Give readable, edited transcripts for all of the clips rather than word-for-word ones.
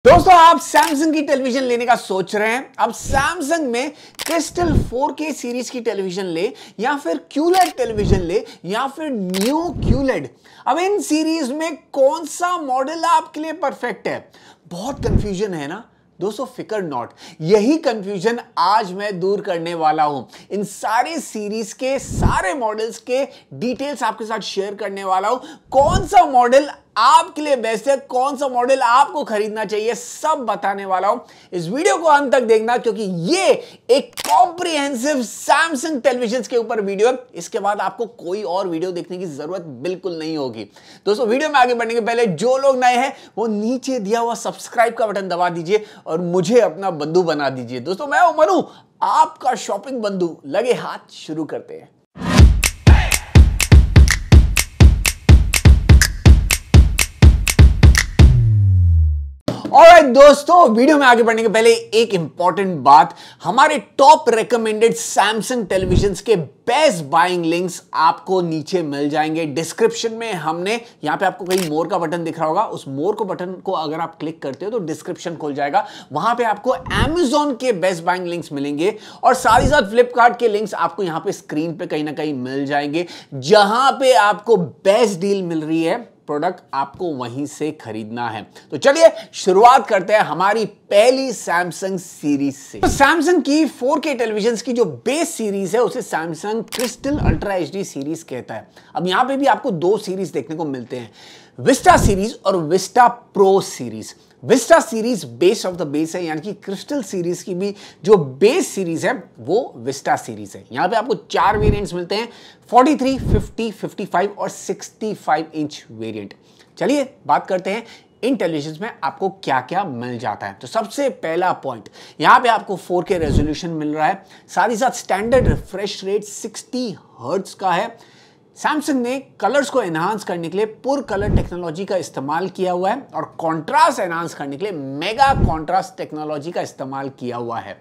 दोस्तों आप सैमसंग की टेलीविजन लेने का सोच रहे हैं। अब सैमसंग में क्रिस्टल 4K सीरीज की टेलीविजन ले या फिर क्यूलेड टेलीविजन ले या फिर न्यू क्यूलेड। अब इन सीरीज में कौन सा मॉडल आपके लिए परफेक्ट है? बहुत कंफ्यूजन है ना दोस्तों। फिकर नॉट, यही कंफ्यूजन आज मैं दूर करने वाला हूं। इन सारे सीरीज के सारे मॉडल्स के डिटेल्स आपके साथ शेयर करने वाला हूं। कौन सा मॉडल आपके लिए बेस्ट है, कौन सा मॉडल आपको खरीदना चाहिए, सब बताने वाला हूं। इस वीडियो को अंत तक देखना क्योंकि ये एक कॉम्प्रिहेंसिव सैमसंग टेलीविजन के ऊपर वीडियो है। इसके बाद आपको कोई और वीडियो देखने की जरूरत बिल्कुल नहीं होगी। दोस्तों वीडियो में आगे बढ़ने के पहले जो लोग नए हैं वो नीचे दिया हुआ सब्सक्राइब का बटन दबा दीजिए और मुझे अपना बंधु बना दीजिए। दोस्तों मैं उमर हूं, आपका शॉपिंग बंधु। लगे हाथ, शुरू करते हैं। ऑलराइट दोस्तों, वीडियो में आगे बढ़ने के पहले एक इंपॉर्टेंट बात, हमारे टॉप रिकमेंडेड सैमसंग टेलीविजन्स के बेस्ट बाइंग लिंक्स आपको नीचे मिल जाएंगे डिस्क्रिप्शन में। हमने यहां पे आपको कहीं मोर का बटन दिख रहा होगा, उस मोर को बटन को अगर आप क्लिक करते हो तो डिस्क्रिप्शन खुल जाएगा। वहां पे आपको Amazon के बेस्ट बाइंग लिंक्स मिलेंगे और साथ ही साथ फ्लिपकार्ट के लिंक्स आपको यहां पे स्क्रीन पे कहीं ना कहीं मिल जाएंगे। जहां पे आपको बेस्ट डील मिल रही है, प्रोडक्ट आपको वहीं से खरीदना है। तो चलिए शुरुआत करते हैं हमारी पहली सैमसंग सीरीज से। तो सैमसंग की 4K टेलीविजन्स की जो बेस सीरीज है उसे Samsung crystal ultra HD series कहता है। अब यहां पे भी आपको दो सीरीज देखने को मिलते हैं, विस्टा सीरीज और Vista pro series. Vista series base of the base है, यानी कि क्रिस्टल सीरीज की भी जो बेस सीरीज है वो विस्टा सीरीज है। यहां पे आपको चार वेरिएंट्स मिलते हैं, 43, 50, 55 और 65 इंच वेरिएंट। चलिए बात करते हैं इन टेलीविजन में आपको क्या क्या मिल जाता है। तो सबसे पहला पॉइंट, यहां पे आपको 4K रेजोल्यूशन मिल रहा है, साथ ही साथ स्टैंडर्ड रिफ्रेश रेट 60 हर्ट्ज का है। सैमसंग ने कलर्स को एनहांस करने के लिए पुर कलर टेक्नोलॉजी का इस्तेमाल किया हुआ है और कॉन्ट्रास्ट एनहांस करने के लिए मेगा कॉन्ट्रास्ट टेक्नोलॉजी का इस्तेमाल किया हुआ है।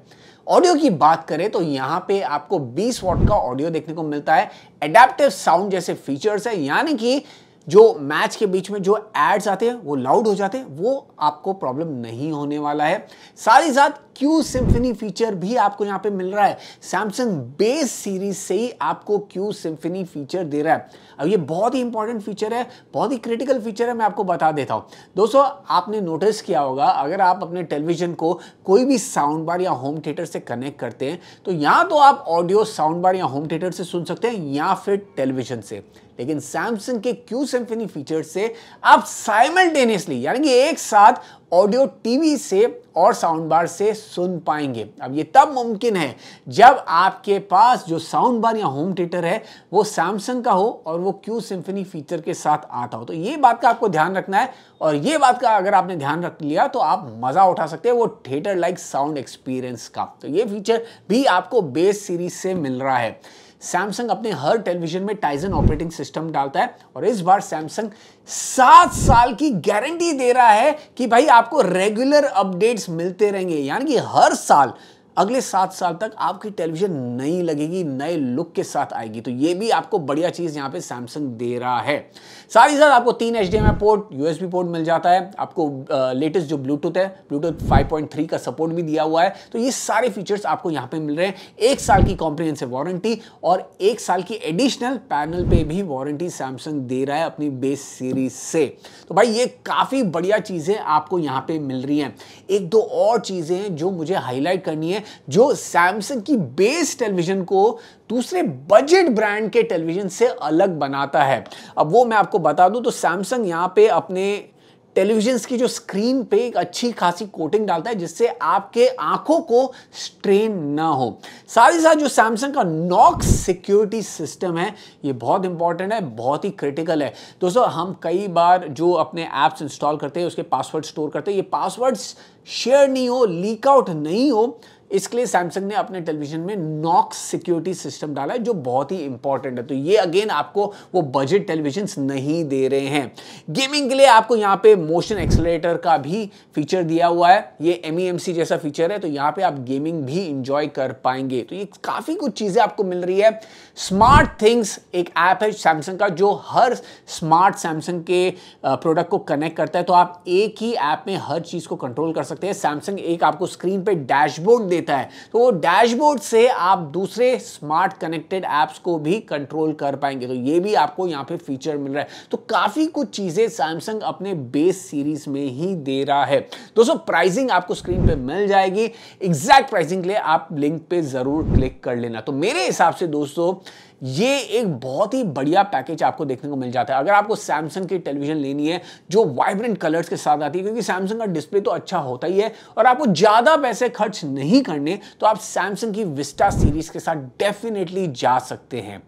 ऑडियो की बात करें तो यहां पे आपको 20 वॉट का ऑडियो देखने को मिलता है। एडेप्टिव साउंड जैसे फीचर्स है, यानी कि जो मैच के बीच में जो एड्स आते हैं वो लाउड हो जाते हैं, वो आपको प्रॉब्लम नहीं होने वाला है। साथ ही साथ क्यू सिम्फनी फीचर भी आपको यहां पे मिल रहा है। सैमसंग बेस सीरीज से ही आपको क्यू सिम्फनी फीचर दे रहा है। अब ये बहुत ही इंपॉर्टेंट फीचर है, बहुत ही क्रिटिकल फीचर है, मैं आपको बता देता हूं। दोस्तों आपने नोटिस किया होगा, अगर आप अपने टेलीविजन को कोई भी साउंड बार या होम थिएटर से कनेक्ट करते हैं तो या तो आप ऑडियो साउंड बार या होम थिएटर से सुन सकते हैं या फिर टेलीविजन से, लेकिन सैमसंग के क्यू सिम्फनी फीचर से आप साइमल्टेनियसली यानी कि एक साथ ऑडियो टीवी से और साउंड बार से सुन पाएंगे। अब ये तब मुमकिन है जब आपके पास जो साउंड बार या होम थिएटर है वो सैमसंग का हो और वो क्यू सिम्फनी फीचर के साथ आता हो। तो ये बात का आपको ध्यान रखना है और ये बात का अगर आपने ध्यान रख लिया तो आप मजा उठा सकते हैं वो थिएटर लाइक साउंड एक्सपीरियंस का। तो ये फीचर भी आपको बेस सीरीज से मिल रहा है। सैमसंग अपने हर टेलीविजन में टाइजन ऑपरेटिंग सिस्टम डालता है और इस बार सैमसंग 7 साल की गारंटी दे रहा है कि भाई आपको रेगुलर अपडेट्स मिलते रहेंगे, यानी कि हर साल अगले 7 साल तक आपकी टेलीविजन नई लगेगी, नए लुक के साथ आएगी। तो ये भी आपको बढ़िया चीज यहां पे सैमसंग दे रहा है। साथ ही साथ आपको 3 HDMI पोर्ट, USB पोर्ट मिल जाता है। आपको लेटेस्ट जो ब्लूटूथ है, ब्लूटूथ 5.3 का सपोर्ट भी दिया हुआ है। तो ये सारे फीचर्स आपको यहां पे मिल रहे हैं। 1 साल की कॉम्प्रिहेंसिव वारंटी और 1 साल की एडिशनल पैनल पे भी वारंटी सैमसंग दे रहा है अपनी बेस सीरीज से। तो भाई ये काफी बढ़िया चीजें आपको यहां पे मिल रही हैं। एक दो और चीजें हैं जो मुझे हाईलाइट करनी है जो सैमसंग की बेस टेलीविजन को दूसरे बजट ब्रांड के टेलीविजन से अलग बनाता है। अब वो मैं आपको बता दूं तो सैमसंग यहां पे अपने टेलीविजन्स की जो स्क्रीन पे एक अच्छी खासी कोटिंग डालता है जिससे आपके आंखों को स्ट्रेन ना हो। साथ ही साथ जो सैमसंग का नॉक्स सिक्योरिटी सिस्टम है ये बहुत इंपॉर्टेंट है, बहुत ही क्रिटिकल है। दोस्तों हम कई बार जो अपने ऐप्स इंस्टॉल करते हैं उसके पासवर्ड स्टोर करते हैं, ये पासवर्ड्स शेयर नहीं हो, लीक आउट नहीं हो, इसके लिए सैमसंग ने अपने टेलीविजन में नॉक्स सिक्योरिटी सिस्टम डाला है जो बहुत ही इंपॉर्टेंट है। तो ये अगेन आपको वो बजट टेलीविजन्स नहीं दे रहे हैं। गेमिंग के लिए आपको यहाँ पे मोशन एक्सेलरेटर का भी फीचर दिया हुआ है, ये MEMC जैसा फीचर है, तो यहाँ पे आप गेमिंग भी इंजॉय कर पाएंगे। तो ये काफी कुछ चीजें आपको मिल रही है। स्मार्ट थिंग्स एक ऐप है सैमसंग का जो हर स्मार्ट सैमसंग के प्रोडक्ट को कनेक्ट करता है, तो आप एक ही ऐप में हर चीज को कंट्रोल कर सकते हैं। सैमसंग एक आपको स्क्रीन पे डैशबोर्ड देता है, तो वो डैशबोर्ड से आप दूसरे स्मार्ट कनेक्टेड ऐप्स को भी कंट्रोल कर पाएंगे। तो ये भी आपको यहाँ पे फीचर मिल रहा है। तो काफी कुछ चीजें सैमसंग अपने बेस सीरीज में ही दे रहा है। दोस्तों प्राइसिंग आपको स्क्रीन पे मिल जाएगी, एग्जैक्ट प्राइसिंग के लिए आप लिंक पे जरूर क्लिक कर लेना। तो मेरे हिसाब से दोस्तों ये एक बहुत ही बढ़िया पैकेज आपको देखने को मिल जाता है। अगर आपको सैमसंग की टेलीविजन लेनी है जो वाइब्रेंट कलर्स के साथ आती है, क्योंकि सैमसंग का डिस्प्ले तो अच्छा होता ही है, और आपको ज्यादा पैसे खर्च नहीं करने, तो आप सैमसंग की विस्टा सीरीज के साथ डेफिनेटली जा सकते हैं।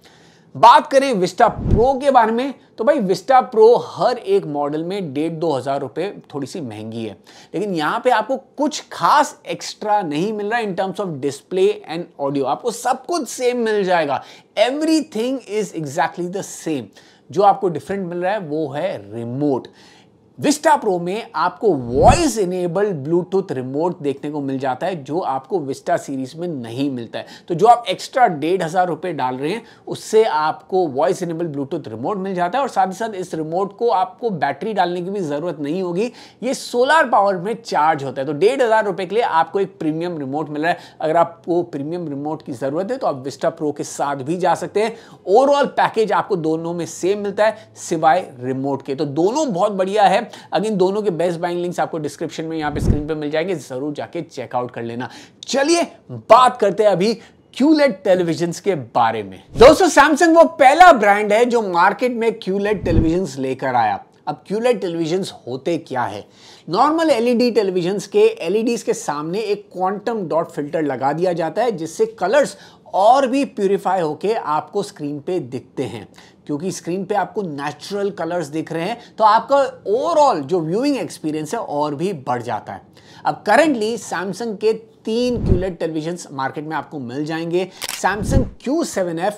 बात करें विस्टा प्रो के बारे में, तो भाई विस्टा प्रो हर एक मॉडल में 1,500-2 हज़ार रुपए थोड़ी सी महंगी है, लेकिन यहां पे आपको कुछ खास एक्स्ट्रा नहीं मिल रहा है इन terms of display and audio. आपको सब कुछ सेम मिल जाएगा, everything is exactly the same. जो आपको डिफरेंट मिल रहा है वो है रिमोट। विस्टा प्रो में आपको वॉइस इनेबल्ड ब्लूटूथ रिमोट देखने को मिल जाता है जो आपको विस्टा सीरीज में नहीं मिलता है। तो जो आप एक्स्ट्रा 1,500 हज़ार रुपए डाल रहे हैं उससे आपको वॉइस इनेबल्ड ब्लूटूथ रिमोट मिल जाता है, और साथ ही साथ इस रिमोट को आपको बैटरी डालने की भी जरूरत नहीं होगी, ये सोलर पावर में चार्ज होता है। तो 1,500 हज़ार रुपए के लिए आपको एक प्रीमियम रिमोट मिल रहा है। अगर आपको प्रीमियम रिमोट की जरूरत है तो आप विस्टा प्रो के साथ भी जा सकते हैं। ओवरऑल पैकेज आपको दोनों में सेम मिलता है सिवाय रिमोट के। तो दोनों बहुत बढ़िया है। अगेन दोनों के बेस्ट बाइंग लिंक्स आपको डिस्क्रिप्शन में यहाँ पे स्क्रीन पे मिल जाएंगे, जरूर जाके चेकआउट कर लेना। चलिए बात करते हैं अभी QLED टेलीविजन्स के बारे में। दोस्तों सैमसंग वो पहला ब्रांड है जो मार्केट में QLED टेलीविजन्स लेकर आया। अब QLED टेलीविजन्स होते क्या है? नॉर्मल LED टेलीविजन्स के LEDs के सामने एक क्वांटम डॉट फिल्टर लगा दिया जाता है जिससे कलर्स और भी प्यूरिफाई होके आपको स्क्रीन पे दिखते हैं। क्योंकि स्क्रीन पे आपको नेचुरल कलर्स दिख रहे हैं तो आपका ओवरऑल जो व्यूइंग एक्सपीरियंस है और भी बढ़ जाता है। अब करंटली सैमसंग के 3 QLED टेलीविजन्स मार्केट में आपको मिल जाएंगे, सैमसंग Q7F,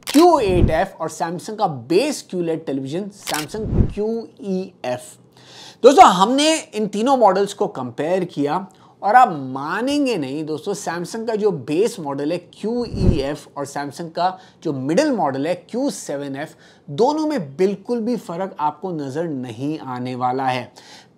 Q8F और सैमसंग का base QLED television Samsung QEF। दोस्तों हमने इन तीनों मॉडल्स को कंपेयर किया और आप मानेंगे नहीं दोस्तों, सैमसंग का जो बेस मॉडल है QEF और सैमसंग का जो मिडिल मॉडल है Q7F, दोनों में बिल्कुल भी फर्क आपको नजर नहीं आने वाला है।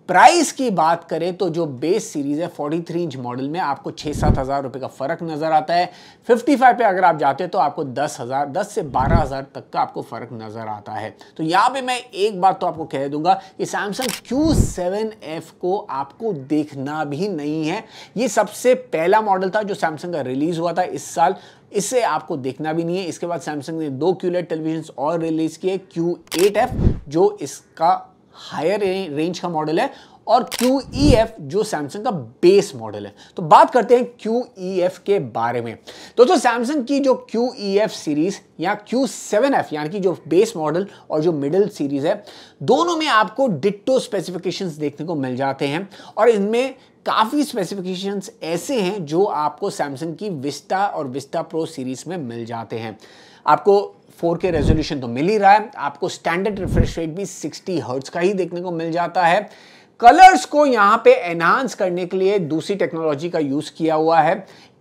प्राइस की बात करें तो जो बेस सीरीज है 43 इंच मॉडल में आपको 6-7 हज़ार रुपए का फर्क नजर आता है। 55 पे अगर आप जाते हैं तो आपको 10 से 12 हज़ार तक का आपको फर्क नजर आता है। तो यहां पे मैं एक बात तो आपको कह दूंगा कि सैमसंग Q7F को आपको देखना भी नहीं है। ये सबसे पहला मॉडल था जो सैमसंग का रिलीज हुआ था इस साल, इसे आपको देखना भी नहीं है। इसके बाद सैमसंग ने 2 QLED टेलीविजन और रिलीज किए, Q8F जो इसका हायर रेंज का मॉडल है और QEF जो सैमसंग का बेस मॉडल है। तो बात करते हैं QEF के बारे में। दोस्तों सैमसंग की जो QEF सीरीज या Q7F यानी कि जो बेस मॉडल और जो मिडिल सीरीज है, दोनों में आपको डिट्टो स्पेसिफिकेशंस देखने को मिल जाते हैं और इनमें काफी स्पेसिफिकेशंस ऐसे हैं जो आपको सैमसंग की विस्टा और विस्टा प्रो सीरीज में मिल जाते हैं। आपको 4K रेजोल्यूशन तो मिल ही रहा है, आपको स्टैंडर्ड रिफ्रेश रेट भी 60 हर्ट्ज का ही देखने को मिल जाता है। कलर्स को यहां पे एनहांस करने के लिए दूसरी टेक्नोलॉजी का यूज किया हुआ है,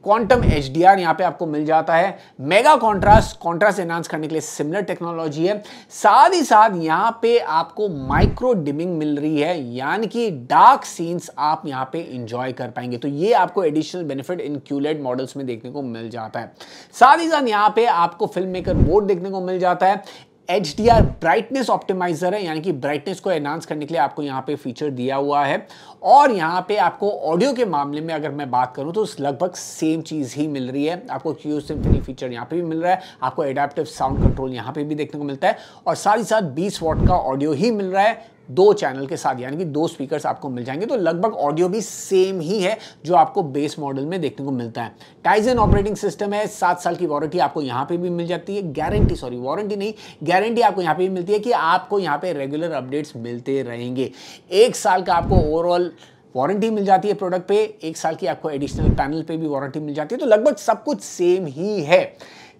क्वांटम HDR यहां पे आपको मिल जाता है। मेगा कॉन्ट्रास्ट एनहांस करने के लिए सिमिलर टेक्नोलॉजी है। साथ ही साथ यहां पे आपको माइक्रो डिमिंग मिल रही है, यानी कि डार्क सीन्स आप यहां पे एंजॉय कर पाएंगे। तो ये आपको additional benefit in QLED models में देखने को मिल जाता है। साथ ही साथ यहां पे आपको फिल्म मेकर मोड देखने को मिल जाता है। HDR ब्राइटनेस ऑप्टिमाइजर है, यानी कि ब्राइटनेस को एनहांस करने के लिए आपको यहाँ पे फीचर दिया हुआ है। और यहाँ पे आपको ऑडियो के मामले में अगर मैं बात करूँ तो लगभग सेम चीज़ ही मिल रही है। आपको Q सिम्फनी फीचर यहाँ पे भी मिल रहा है, आपको एडेप्टिव साउंड कंट्रोल यहाँ पे भी देखने को मिलता है और साथ ही साथ 20 वॉट का ऑडियो ही मिल रहा है 2 चैनल के साथ, यानी कि 2 स्पीकर्स आपको मिल जाएंगे। तो लगभग ऑडियो भी सेम ही है जो आपको बेस मॉडल में देखने को मिलता है। टाइजन ऑपरेटिंग सिस्टम है, 7 साल की वारंटी आपको यहाँ पे भी मिल जाती है। गारंटी आपको यहाँ पे भी मिलती है कि आपको यहाँ पे रेगुलर अपडेट्स मिलते रहेंगे। 1 साल का आपको ओवरऑल वारंटी मिल जाती है प्रोडक्ट पे, 1 साल की आपको एडिशनल पैनल पे भी वारंटी मिल जाती है। तो लगभग सब कुछ सेम ही है।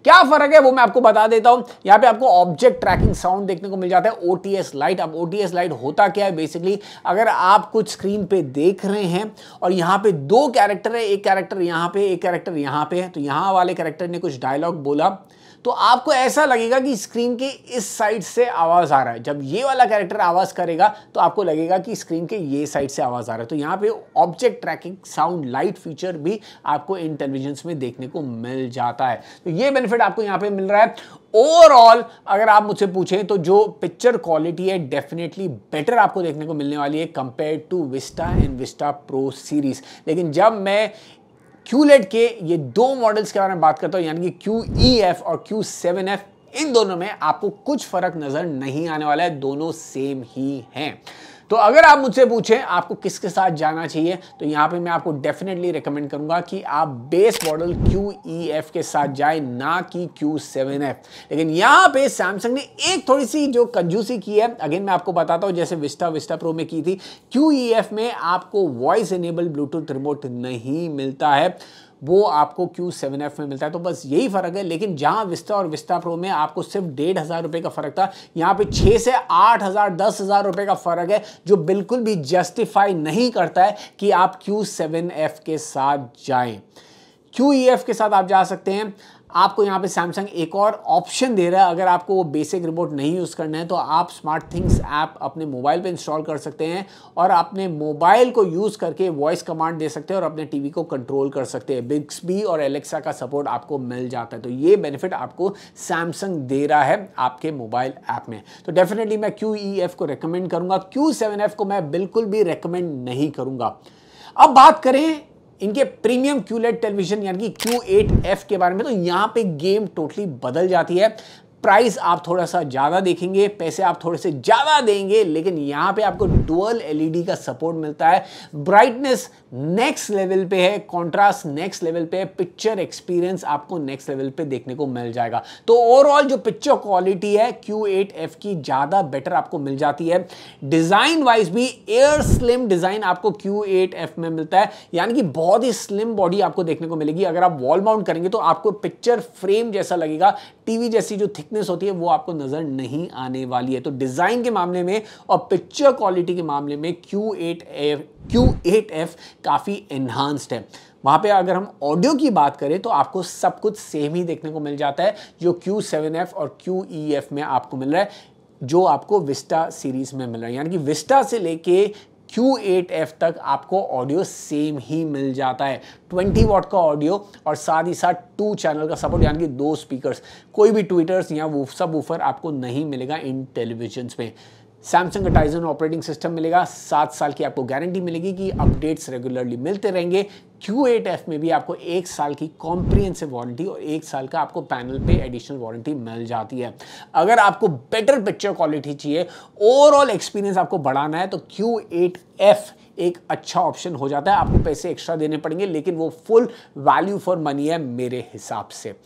क्या फर्क है वो मैं आपको बता देता हूं। यहां पे आपको ऑब्जेक्ट ट्रैकिंग साउंड देखने को मिल जाता है, ओटीएस लाइट। अब ओटीएस लाइट होता क्या है बेसिकली, अगर आप कुछ स्क्रीन पे देख रहे हैं और यहां पे 2 कैरेक्टर है, एक कैरेक्टर यहां पे, एक कैरेक्टर यहां पे है, तो यहां वाले कैरेक्टर ने कुछ डायलॉग बोला तो आपको ऐसा लगेगा कि स्क्रीन के इस साइड से आवाज आ रहा है। जब ये वाला कैरेक्टर आवाज करेगा तो आपको लगेगा कि स्क्रीन के ये साइड से आवाज आ रहा है। तो यहां पे object tracking sound light feature भी आपको इन टेलीविजन में देखने को मिल जाता है। तो ये बेनिफिट आपको यहां पे मिल रहा है। ओवरऑल अगर आप मुझसे पूछें तो जो पिक्चर क्वालिटी है डेफिनेटली बेटर आपको देखने को मिलने वाली है compare to Vista and Vista pro series. लेकिन जब मैं QLED के ये 2 मॉडल्स के बारे में बात करता हूं, यानी कि QEF और Q7F, इन दोनों में आपको कुछ फर्क नजर नहीं आने वाला है, दोनों सेम ही हैं। तो अगर आप मुझसे पूछें आपको किसके साथ जाना चाहिए, तो यहां पे मैं आपको डेफिनेटली रेकमेंड करूंगा कि आप बेस मॉडल QEF के साथ जाएं, ना कि Q7F। लेकिन यहां पे सैमसंग ने एक थोड़ी सी जो कंजूसी की है, अगेन मैं आपको बताता हूं, जैसे विस्टा प्रो में की थी, QEF में आपको वॉइस इनेबल्ड ब्लूटूथ रिमोट नहीं मिलता है, वो आपको Q7F में मिलता है। तो बस यही फर्क है। लेकिन जहां विस्टा और विस्टा प्रो में आपको सिर्फ 1,500 रुपए का फर्क था, यहां पे 6 से 8,000 10,000 रुपए का फर्क है, जो बिल्कुल भी जस्टिफाई नहीं करता है कि आप Q7F के साथ जाएं। QEF के साथ आप जा सकते हैं। आपको यहाँ पे सैमसंग एक और ऑप्शन दे रहा है, अगर आपको वो बेसिक रिमोट नहीं यूज़ करना है तो आप स्मार्ट थिंग्स ऐप अपने मोबाइल पे इंस्टॉल कर सकते हैं और अपने मोबाइल को यूज़ करके वॉइस कमांड दे सकते हैं और अपने टीवी को कंट्रोल कर सकते हैं। बिक्सबी और एलेक्सा का सपोर्ट आपको मिल जाता है। तो ये बेनिफिट आपको सैमसंग दे रहा है आपके मोबाइल ऐप में। तो डेफिनेटली मैं QEF को रिकमेंड करूंगा, Q7F को मैं बिल्कुल भी रिकमेंड नहीं करूंगा। अब बात करें इनके प्रीमियम QLED टेलीविजन यानी कि Q8F के बारे में, तो यहां पे गेम टोटली बदल जाती है। प्राइस आप थोड़ा सा ज़्यादा देखेंगे, पैसे आप थोड़े से ज़्यादा देंगे, लेकिन यहाँ पे आपको डुअल LED का सपोर्ट मिलता है। ब्राइटनेस नेक्स्ट लेवल पे है, कॉन्ट्रास्ट नेक्स्ट लेवल पे है, पिक्चर एक्सपीरियंस आपको नेक्स्ट लेवल पे देखने को मिल जाएगा। तो ओवरऑल जो पिक्चर क्वालिटी है Q8F की ज़्यादा बेटर आपको मिल जाती है। डिज़ाइन वाइज भी एयर स्लिम डिज़ाइन आपको Q8F में मिलता है, यानी कि बहुत ही स्लिम बॉडी आपको देखने को मिलेगी। अगर आप वॉल माउंट करेंगे तो आपको पिक्चर फ्रेम जैसा लगेगा, टीवी जैसी जो थिकनेस होती है वो आपको नजर नहीं आने वाली है। तो डिजाइन के मामले में और पिक्चर क्वालिटी के मामले में Q8F काफी एनहांस्ड है। वहां पे अगर हम ऑडियो की बात करें तो आपको सब कुछ सेम ही देखने को मिल जाता है जो Q7F और QEF में आपको मिल रहा है, जो आपको विस्टा सीरीज में मिल रहा है। यानी कि विस्टा से लेके Q8F तक आपको ऑडियो सेम ही मिल जाता है। 20 वॉट का ऑडियो और साथ ही साथ 2 चैनल का सपोर्ट, यानी कि 2 स्पीकर्स। कोई भी ट्विटर्स या सब वूफर आपको नहीं मिलेगा इन टेलीविजन्स में। सैमसंग का टाइजन ऑपरेटिंग सिस्टम मिलेगा, 7 साल की आपको गारंटी मिलेगी कि अपडेट्स रेगुलरली मिलते रहेंगे। Q8F में भी आपको 1 साल की कॉम्प्रिहेंसिव वारंटी और 1 साल का आपको पैनल पे एडिशनल वारंटी मिल जाती है। अगर आपको बेटर पिक्चर क्वालिटी चाहिए, ओवरऑल एक्सपीरियंस आपको बढ़ाना है, तो Q8F एक अच्छा ऑप्शन हो जाता है। आपको पैसे एक्स्ट्रा देने पड़ेंगे, लेकिन वो फुल वैल्यू फॉर मनी है मेरे हिसाब से।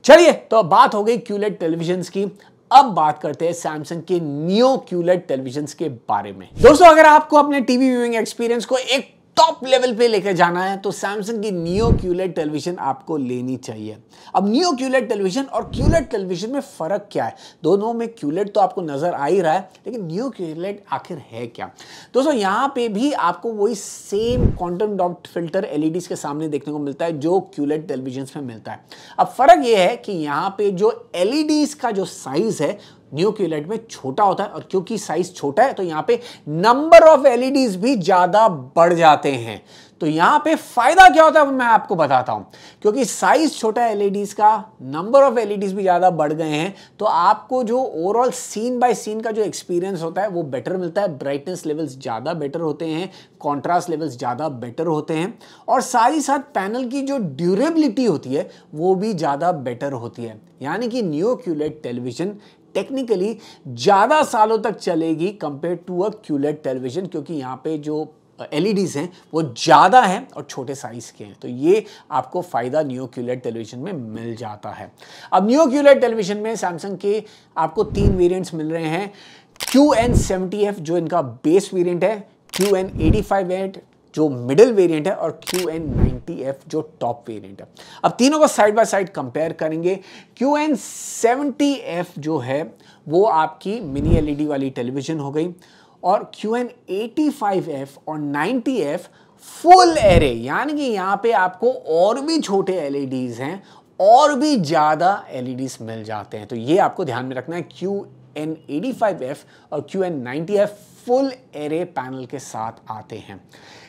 चलिए, तो बात हो गई QLED टेलीविजन्स की। अब बात करते हैं सैमसंग के नियो QLED टेलीविजन्स के बारे में। दोस्तों, अगर आपको अपने टीवी व्यूइंग एक्सपीरियंस को एक टॉप लेवल पे लेकर जाना है तो सैमसंग की नियो QLED टेलीविजन आपको लेनी चाहिए। अब नियो QLED टेलीविजन और QLED टेलीविजन में फर्क क्या है? दोनों में QLED तो आपको नजर आ ही रहा है, लेकिन नियो QLED आखिर है क्या? दोस्तों, यहां पे भी आपको वही same quantum dot filter LEDs के सामने देखने को मिलता है जो QLED टेलीविजन में मिलता है। अब फर्क यह है कि यहां पे जो LEDs का जो साइज है नियो QLED में छोटा होता है, और क्योंकि साइज छोटा है तो यहां पे नंबर ऑफ LEDs भी ज्यादा बढ़ जाते हैं। तो यहां पे फायदा क्या होता है मैं आपको बताता हूं। क्योंकि साइज छोटा है LEDs का, नंबर ऑफ LEDs भी ज्यादा बढ़ गए हैं, तो आपको जो ओवरऑल सीन बाय सीन का जो एक्सपीरियंस होता है वो बेटर मिलता है। ब्राइटनेस लेवल्स ज्यादा बेटर होते हैं, कॉन्ट्रास्ट लेवल्स ज्यादा बेटर होते हैं, और साथ ही साथ पैनल की जो ड्यूरेबिलिटी होती है वो भी ज्यादा बेटर होती है। यानी कि नियो QLED टेलीविजन टेक्निकली ज्यादा सालों तक चलेगी compare to a QLED television, क्योंकि यहां पे जो LEDs हैं वो ज्यादा हैं और छोटे साइज के हैं। तो ये आपको फायदा नियो QLED टेलीविजन में मिल जाता है। अब नियो QLED टेलीविजन में सैमसंग के आपको 3 वेरिएंट्स मिल रहे हैं। QN70F जो इनका बेस वेरिएंट है, QN85F जो मिडिल वेरिएंट है और QN90F जो टॉप वेरिएंट है। अब तीनों को साइड बाय साइड कंपेयर करेंगे। QN70F जो है वो आपकी मिनी एलईडी वाली टेलीविजन हो गई और QN85F और 90F फुल एरे, यानी कि यहां पे आपको और भी छोटे एलईडीज हैं और भी ज्यादा एलईडीज मिल जाते हैं। तो ये आपको ध्यान में रखना है। QN85F और QN90F फुल एरे पैनल के साथ आते हैं।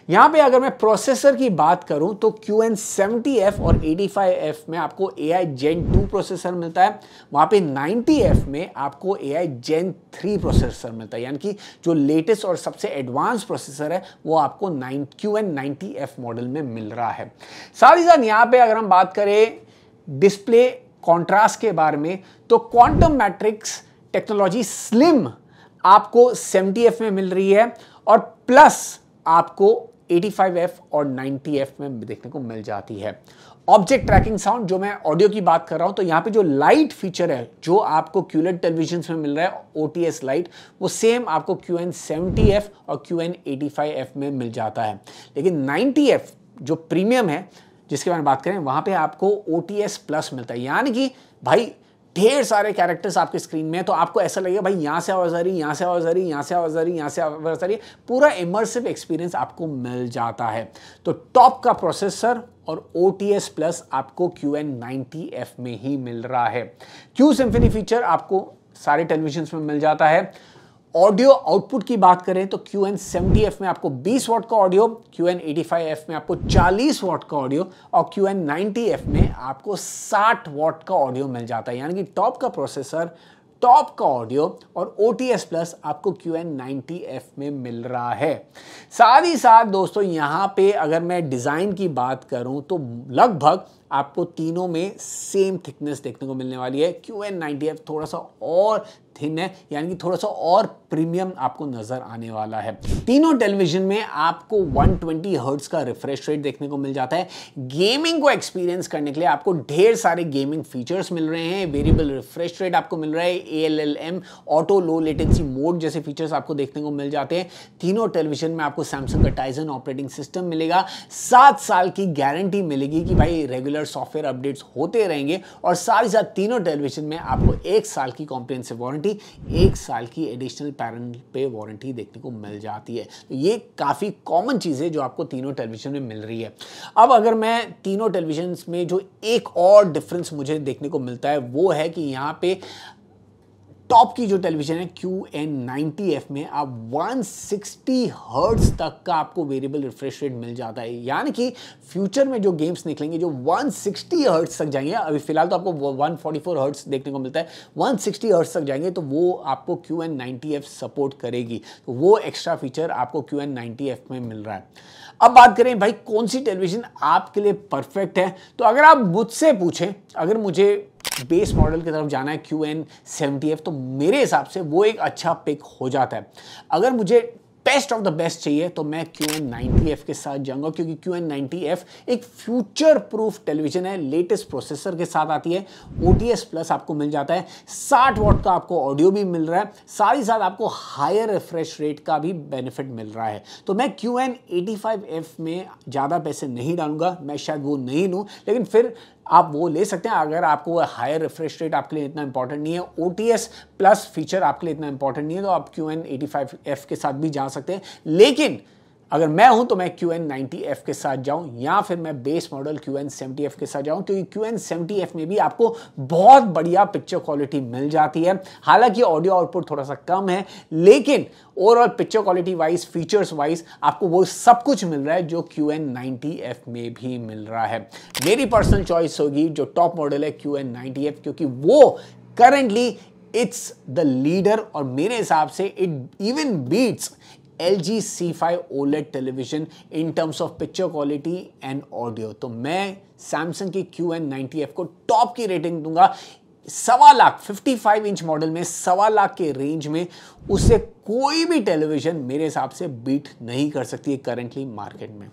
यहां पे अगर मैं प्रोसेसर की बात करूं तो QN70F और 85F में आपको AI Gen 2 प्रोसेसर मिलता है, वहां पे 90F में आपको AI Gen 3 प्रोसेसर मिलता है, यानी कि जो लेटेस्ट और सबसे एडवांस प्रोसेसर है वो आपको QN90F मॉडल में मिल रहा है। साथ ही साथ यहां पे अगर हम बात करें डिस्प्ले कॉन्ट्रास्ट के बारे में तो क्वांटम मैट्रिक्स टेक्नोलॉजी स्लिम आपको 70F में मिल रही है और प्लस आपको 85F और 90F में देखने को मिल जाती है। ऑब्जेक्ट ट्रैकिंग साउंड, जो मैं ऑडियो की बात कर रहा हूं, तो यहां पे जो लाइट फीचर है जो आपको QLED टेलीविजन में मिल रहा है OTS लाइट, वो सेम आपको QN70F और QN85F में मिल जाता है। लेकिन 90F जो प्रीमियम है जिसके बारे में बात करें, वहां पे आपको OTS प्लस मिलता है, यानी कि भाई ढेर सारे कैरेक्टर्स आपके स्क्रीन में है तो आपको ऐसा लगेगा भाई यहां से आवाज आ रही, यहां से आवाज आ रही, यहां से आवाज आ रही, यहां से आवाज आ रही, पूरा इमर्सिव एक्सपीरियंस आपको मिल जाता है। तो टॉप का प्रोसेसर और OTS प्लस आपको QN90F में ही मिल रहा है। Q Symphony फीचर आपको सारे टेलीविजन में मिल जाता है। ऑडियो आउटपुट की बात करें तो QN70F में आपको 20 वॉट का ऑडियो, QN85F में आपको 40 वॉट का ऑडियो और QN90F में आपको 60 वॉट का ऑडियो मिल जाता है, यानी कि टॉप का प्रोसेसर, टॉप का ऑडियो और OTS प्लस आपको QN90F में मिल रहा है। साथ ही साथ दोस्तों यहां पे अगर मैं डिजाइन की बात करूं तो लगभग आपको तीनों में सेम थिकनेस देखने को मिलने वाली है। QN90F थोड़ा सा और थिन है, यानी कि थोड़ा सा और प्रीमियम आपको नजर आने वाला है। तीनों टेलीविजन में आपको 120 हर्ट्ज का रिफ्रेश रेट देखने को मिल जाता है। गेमिंग को एक्सपीरियंस करने के लिए आपको ढेर सारे गेमिंग फीचर्स मिल रहे हैं। वेरिएबल रिफ्रेश रेट आपको मिल रहा है, ALLM, auto low latency mode जैसे फीचर्स आपको देखने को मिल जाते हैं। तीनों टेलीविजन में आपको सैमसंग का टाइजन ऑपरेटिंग सिस्टम मिलेगा। 7 साल की गारंटी मिलेगी कि भाई रेगुलर सॉफ्टवेयर अपडेट्स होते रहेंगे और साथ ही साथ तीनों टेलीविजन में आपको 1 साल की कॉम्प्रिहेंसिव वारंटी, 1 साल की एडिशनल पैरेंट पे वारंटी देखने को मिल जाती है। तो ये काफी कॉमन चीज है जो आपको तीनों टेलीविजन में मिल रही है। अब अगर मैं तीनों टेलीविजन में जो एक और डिफरेंस मुझे देखने को मिलता है वो है कि यहां पे टॉप की जो टेलीविजन है QN90F में आप 160 हर्ट्ज तक का आपको वेरिएबल रिफ्रेश रेट मिल जाता है, यानी कि फ्यूचर में जो गेम्स निकलेंगे जो 160 हर्ट्ज तक जाएंगे, अभी फिलहाल तो आपको 144 हर्ट्ज देखने को मिलता है, 160 हर्ट्ज तक जाएंगे तो वो आपको QN90F सपोर्ट करेगी। तो वो एक्स्ट्रा फीचर आपको QN90F में मिल रहा है। अब बात करें भाई कौन सी टेलीविजन आपके लिए परफेक्ट है, तो अगर आप मुझसे पूछें, अगर मुझे बेस मॉडल की तरफ जाना है QN70F, तो मेरे हिसाब से वो एक अच्छा पिक हो जाता है। अगर मुझे बेस्ट ऑफ द बेस्ट चाहिए तो मैं QN90F के साथ जाऊंगा, क्योंकि QN90F एक फ्यूचर प्रूफ टेलीविजन है, लेटेस्ट प्रोसेसर के साथ आती है, OTS प्लस आपको मिल जाता है, 60 वॉट का आपको ऑडियो भी मिल रहा है, साथ ही साथ आपको हायर रिफ्रेश रेट का भी बेनिफिट मिल रहा है। तो मैं QN85F में ज़्यादा पैसे नहीं डालूंगा, मैं शायद वो नहीं लूँ, लेकिन फिर आप वो ले सकते हैं अगर आपको वो हायर रिफ्रेश रेट आपके लिए इतना इंपॉर्टेंट नहीं है, OTS प्लस फीचर आपके लिए इतना इंपॉर्टेंट नहीं है, तो आप QN85F के साथ भी जा सकते हैं। लेकिन अगर मैं हूं तो मैं QN90F के साथ जाऊं या फिर मैं बेस मॉडल QN70F के साथ जाऊं, क्योंकि QN70F में भी आपको बहुत बढ़िया पिक्चर क्वालिटी मिल जाती है। हालांकि ऑडियो आउटपुट थोड़ा सा कम है, लेकिन overall picture quality wise, features wise आपको वो सब कुछ मिल रहा है जो QN90F में भी मिल रहा है। मेरी पर्सनल चॉइस होगी जो टॉप मॉडल है QN90F, क्योंकि वो करेंटली इट्स द लीडर और मेरे हिसाब से it even beats LG C5 OLED television in terms of picture quality and audio. तो मैं सैमसंग की QN90F को टॉप की रेटिंग दूंगा। 1.25 लाख 55 इंच मॉडल में 1.25 लाख के रेंज में उससे कोई भी टेलीविजन मेरे हिसाब से बीट नहीं कर सकती है करेंटली मार्केट में।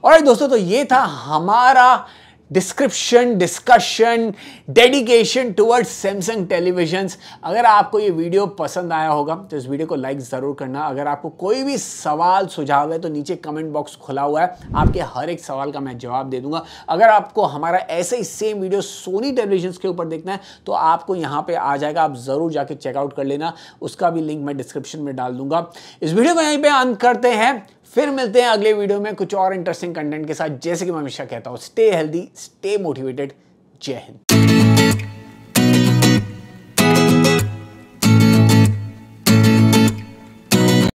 और दोस्तों, तो ये था हमारा description, discussion, dedication towards Samsung televisions. अगर आपको ये वीडियो पसंद आया होगा तो इस वीडियो को लाइक जरूर करना। अगर आपको कोई भी सवाल सुझाव है तो नीचे कमेंट बॉक्स खुला हुआ है, आपके हर एक सवाल का मैं जवाब दे दूंगा। अगर आपको हमारा ऐसे ही सेम वीडियो सोनी टेलीविजन्स के ऊपर देखना है तो आपको यहाँ पे आ जाएगा, आप जरूर जाके चेकआउट कर लेना, उसका भी लिंक मैं डिस्क्रिप्शन में डाल दूंगा। इस वीडियो को यहीं पे अंत करते हैं, फिर मिलते हैं अगले वीडियो में कुछ और इंटरेस्टिंग कंटेंट के साथ। जैसे कि मैं हमेशा कहता हूं, स्टे हेल्दी, स्टे मोटिवेटेड। जय हिंद।